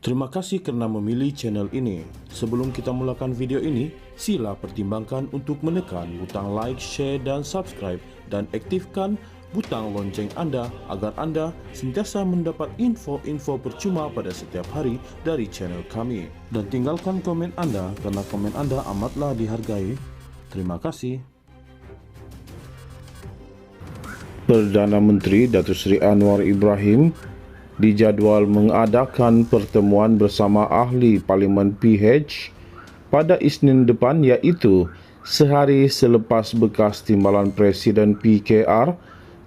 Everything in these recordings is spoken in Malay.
Terima kasih kerana memilih channel ini. Sebelum kita mulakan video ini, sila pertimbangkan untuk menekan butang like, share dan subscribe dan aktifkan butang lonceng anda agar anda sentiasa mendapat info-info percuma pada setiap hari dari channel kami. Dan tinggalkan komen anda kerana komen anda amatlah dihargai. Terima kasih. Perdana Menteri Datuk Seri Anwar Ibrahim dijadual mengadakan pertemuan bersama ahli Parlimen PH pada Isnin depan, iaitu sehari selepas bekas Timbalan Presiden PKR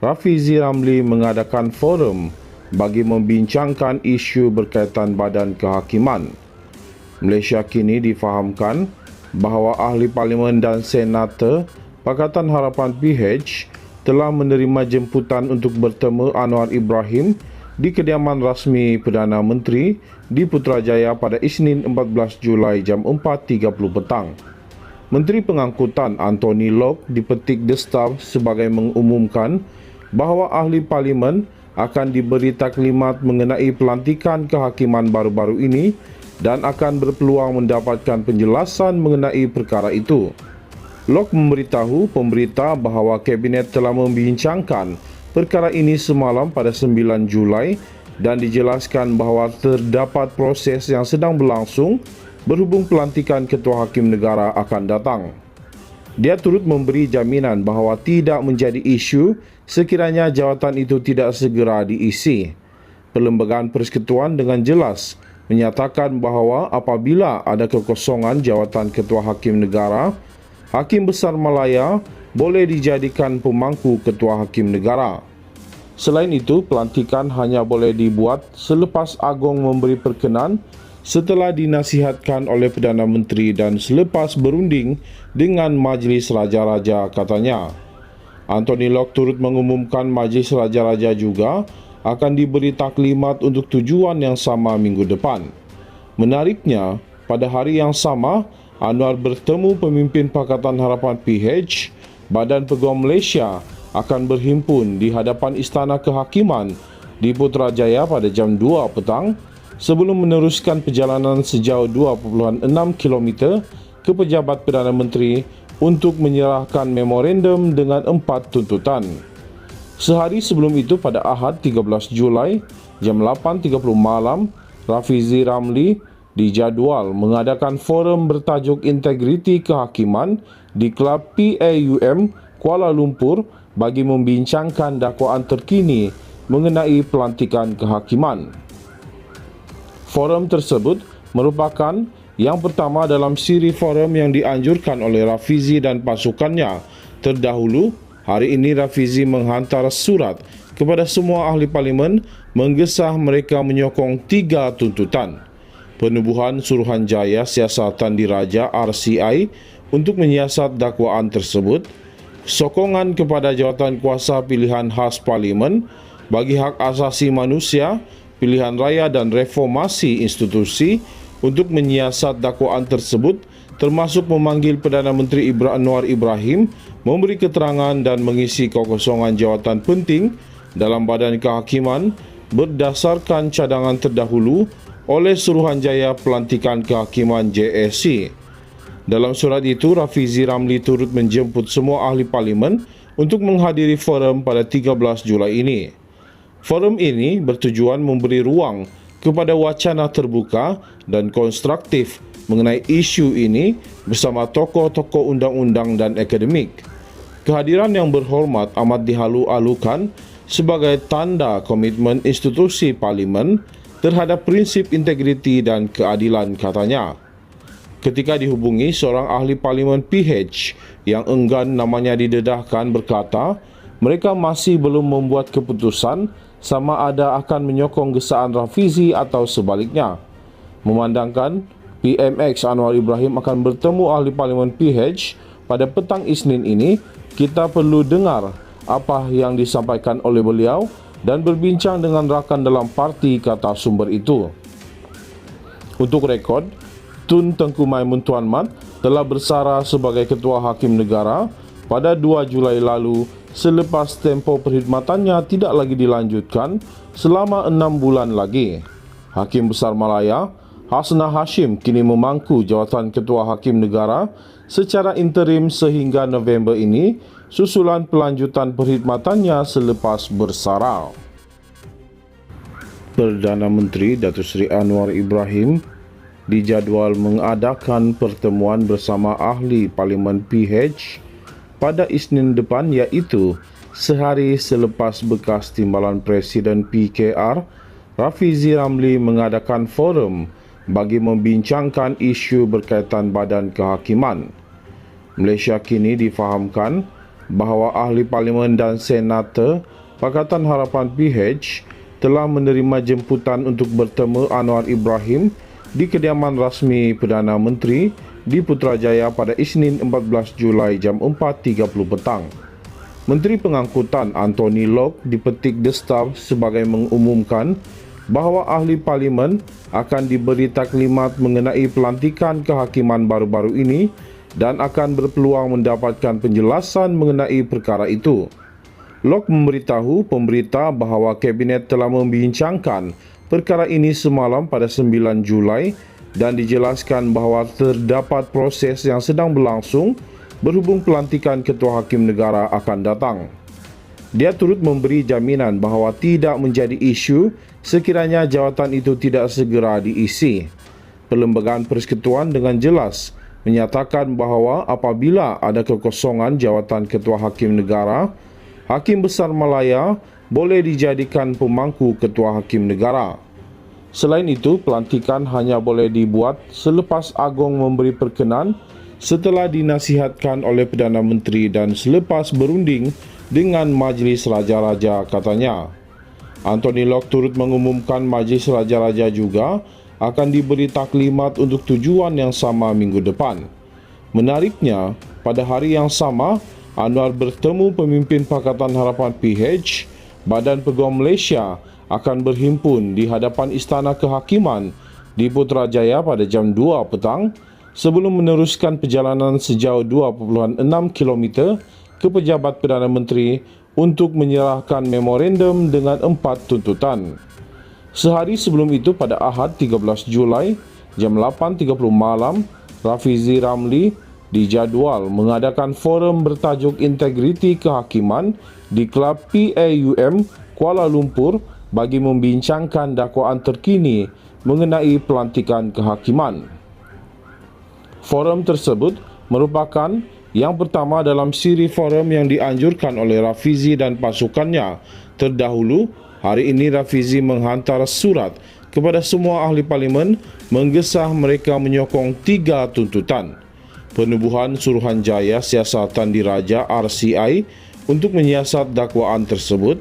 Rafizi Ramli mengadakan forum bagi membincangkan isu berkaitan badan kehakiman. Malaysia kini difahamkan bahawa ahli Parlimen dan Senator Pakatan Harapan PH telah menerima jemputan untuk bertemu Anwar Ibrahim di kediaman rasmi Perdana Menteri di Putrajaya pada Isnin 14 Julai jam 4.30 petang. Menteri Pengangkutan Anthony Locke dipetik The Star sebagai mengumumkan bahawa ahli Parlimen akan diberi taklimat mengenai pelantikan kehakiman baru-baru ini dan akan berpeluang mendapatkan penjelasan mengenai perkara itu. Locke memberitahu pemberita bahawa Kabinet telah membincangkan perkara ini semalam pada 9 Julai dan dijelaskan bahawa terdapat proses yang sedang berlangsung berhubung pelantikan Ketua Hakim Negara akan datang. Dia turut memberi jaminan bahawa tidak menjadi isu sekiranya jawatan itu tidak segera diisi. Perlembagaan Persekutuan dengan jelas menyatakan bahawa apabila ada kekosongan jawatan Ketua Hakim Negara, Hakim Besar Malaya boleh dijadikan pemangku Ketua Hakim Negara. Selain itu, pelantikan hanya boleh dibuat selepas Agong memberi perkenan setelah dinasihatkan oleh Perdana Menteri dan selepas berunding dengan Majlis Raja-Raja, katanya. Anthony Locke turut mengumumkan Majlis Raja-Raja juga akan diberi taklimat untuk tujuan yang sama minggu depan. Menariknya, pada hari yang sama, Anwar bertemu pemimpin Pakatan Harapan PH. Badan Peguam Malaysia akan berhimpun di hadapan Istana Kehakiman di Putrajaya pada jam 2 petang sebelum meneruskan perjalanan sejauh 2.6 km ke Pejabat Perdana Menteri untuk menyerahkan memorandum dengan 4 tuntutan. Sehari sebelum itu pada Ahad 13 Julai jam 8.30 malam, Rafizi Ramli dijadual mengadakan forum bertajuk Integriti Kehakiman di Kelab PAUM Kuala Lumpur bagi membincangkan dakwaan terkini mengenai pelantikan kehakiman. Forum tersebut merupakan yang pertama dalam siri forum yang dianjurkan oleh Rafizi dan pasukannya. Terdahulu, hari ini Rafizi menghantar surat kepada semua ahli Parlimen menggesah mereka menyokong 3 tuntutan. Penubuhan Suruhanjaya Siasatan Diraja RCI untuk menyiasat dakwaan tersebut, sokongan kepada jawatan kuasa pilihan khas Parlimen bagi hak asasi manusia, pilihan raya dan reformasi institusi untuk menyiasat dakwaan tersebut, termasuk memanggil Perdana Menteri Anwar Ibrahim memberi keterangan dan mengisi kekosongan jawatan penting dalam badan kehakiman berdasarkan cadangan terdahulu oleh Suruhanjaya Pelantikan Kehakiman JSC. Dalam surat itu, Rafizi Ramli turut menjemput semua ahli Parlimen untuk menghadiri forum pada 13 Julai ini. Forum ini bertujuan memberi ruang kepada wacana terbuka dan konstruktif mengenai isu ini bersama tokoh-tokoh undang-undang dan akademik. Kehadiran yang berhormat amat dihalu-alukan sebagai tanda komitmen institusi Parlimen terhadap prinsip integriti dan keadilan, katanya. Ketika dihubungi, seorang ahli Parlimen PH yang enggan namanya didedahkan berkata, mereka masih belum membuat keputusan sama ada akan menyokong gesaan Rafizi atau sebaliknya. Memandangkan PMX Anwar Ibrahim akan bertemu ahli Parlimen PH pada petang Isnin ini, kita perlu dengar apa yang disampaikan oleh beliau dan berbincang dengan rakan dalam parti, kata sumber itu. Untuk rekod, Tun Tengku Maimun Tuan Mat telah bersara sebagai Ketua Hakim Negara pada 2 Julai lalu selepas tempoh perkhidmatannya tidak lagi dilanjutkan selama 6 bulan lagi. Hakim Besar Malaya, Hasnah Hashim kini memangku jawatan Ketua Hakim Negara secara interim sehingga November ini susulan pelanjutan perkhidmatannya selepas bersara. Perdana Menteri Datuk Seri Anwar Ibrahim dijadual mengadakan pertemuan bersama ahli Parlimen PH pada Isnin depan, iaitu sehari selepas bekas Timbalan Presiden PKR Rafizi Ramli mengadakan forum bagi membincangkan isu berkaitan badan kehakiman. Malaysia kini difahamkan bahawa ahli Parlimen dan Senator Pakatan Harapan PH telah menerima jemputan untuk bertemu Anwar Ibrahim di kediaman rasmi Perdana Menteri di Putrajaya pada Isnin 14 Julai jam 4.30 petang. Menteri Pengangkutan Anthony Locke dipetik The Star sebagai mengumumkan bahawa ahli Parlimen akan diberi taklimat mengenai pelantikan kehakiman baru-baru ini dan akan berpeluang mendapatkan penjelasan mengenai perkara itu. Locke memberitahu pemberita bahawa Kabinet telah membincangkan perkara ini semalam pada 9 Julai dan dijelaskan bahawa terdapat proses yang sedang berlangsung berhubung pelantikan Ketua Hakim Negara akan datang. Dia turut memberi jaminan bahawa tidak menjadi isu sekiranya jawatan itu tidak segera diisi. Perlembagaan Persekutuan dengan jelas menyatakan bahawa apabila ada kekosongan jawatan Ketua Hakim Negara, Hakim Besar Malaya boleh dijadikan pemangku Ketua Hakim Negara. Selain itu, pelantikan hanya boleh dibuat selepas Agong memberi perkenan setelah dinasihatkan oleh Perdana Menteri dan selepas berunding dengan Majlis Raja-Raja, katanya. Anthony Locke turut mengumumkan Majlis Raja-Raja juga akan diberi taklimat untuk tujuan yang sama minggu depan. Menariknya, pada hari yang sama, Anwar bertemu pemimpin Pakatan Harapan PH, Badan Peguam Malaysia akan berhimpun di hadapan Istana Kehakiman di Putrajaya pada jam 2 petang sebelum meneruskan perjalanan sejauh 2.6 km ke pejabat Perdana Menteri untuk menyerahkan memorandum dengan 4 tuntutan. Sehari sebelum itu pada Ahad 13 Julai jam 8.30 malam, Rafizi Ramli dijadual mengadakan forum bertajuk Integriti Kehakiman di Klub PAUM Kuala Lumpur bagi membincangkan dakwaan terkini mengenai pelantikan kehakiman. Forum tersebut merupakan yang pertama dalam siri forum yang dianjurkan oleh Rafizi dan pasukannya. Terdahulu, hari ini Rafizi menghantar surat kepada semua ahli Parlimen menggesah mereka menyokong 3 tuntutan. Penubuhan Suruhanjaya Siasatan Diraja RCI untuk menyiasat dakwaan tersebut,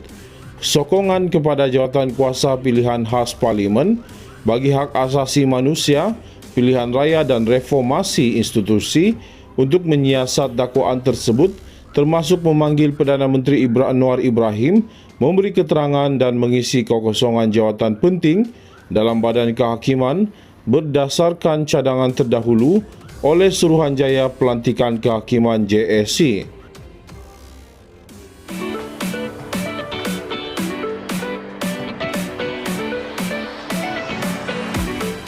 sokongan kepada jawatan kuasa pilihan khas Parlimen bagi hak asasi manusia, pilihan raya dan reformasi institusi untuk menyiasat dakwaan tersebut, termasuk memanggil Perdana Menteri Anwar Ibrahim memberi keterangan dan mengisi kekosongan jawatan penting dalam badan kehakiman berdasarkan cadangan terdahulu oleh Suruhanjaya Pelantikan Kehakiman JSC.